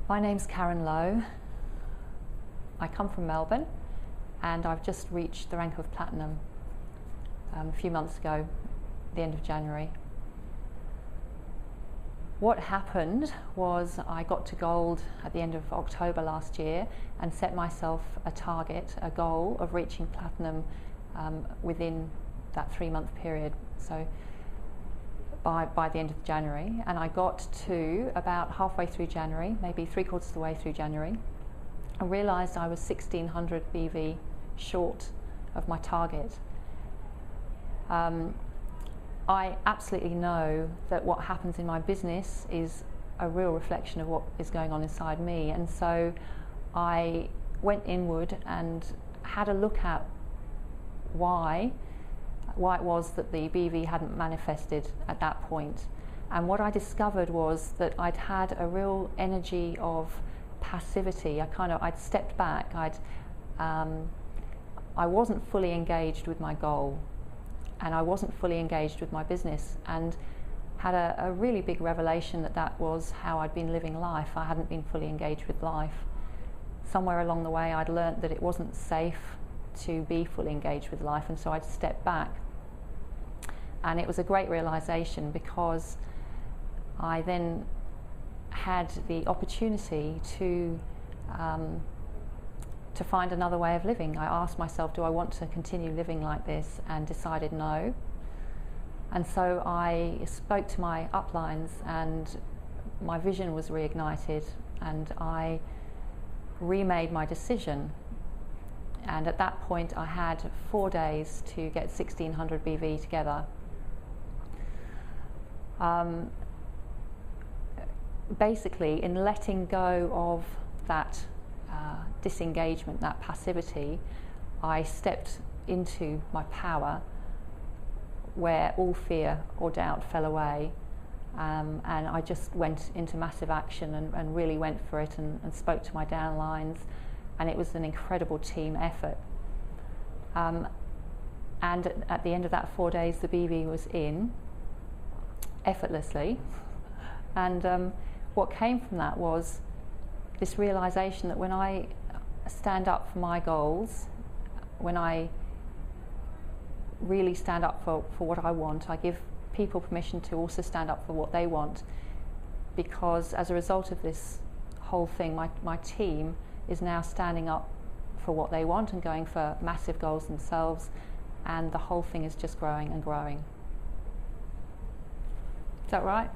My name's Karen Lowe. I come from Melbourne and I've just reached the rank of platinum a few months ago, the end of January. What happened was I got to gold at the end of October last year and set myself a target, a goal of reaching platinum within that 3-month period. So by the end of January, and I got to about halfway through January, maybe 3/4 of the way through January, I realised I was 1600 BV short of my target. I absolutely know that what happens in my business is a real reflection of what is going on inside me, and so I went inward and had a look at why it was that the BV hadn't manifested at that point. And what I discovered was that I'd had a real energy of passivity. I'd stepped back. I wasn't fully engaged with my goal, and I wasn't fully engaged with my business, and had a really big revelation that was how I'd been living life. I hadn't been fully engaged with life. Somewhere along the way I'd learnt that it wasn't safe to be fully engaged with life, and so I'd stepped back. And it was a great realization, because I then had the opportunity to find another way of living. I asked myself, do I want to continue living like this? And decided no. And so I spoke to my uplines, and my vision was reignited, and I remade my decision. And at that point I had 4 days to get 1600 BV together. Basically, in letting go of that disengagement, that passivity, I stepped into my power, where all fear or doubt fell away, and I just went into massive action and really went for it, and spoke to my downlines, and it was an incredible team effort. And at the end of that 4 days, the BV was in effortlessly, and what came from that was this realization that when I stand up for my goals, when I really stand up for what I want, I give people permission to also stand up for what they want, because as a result of this whole thing, my team is now standing up for what they want and going for massive goals themselves, and the whole thing is just growing and growing. Is that right?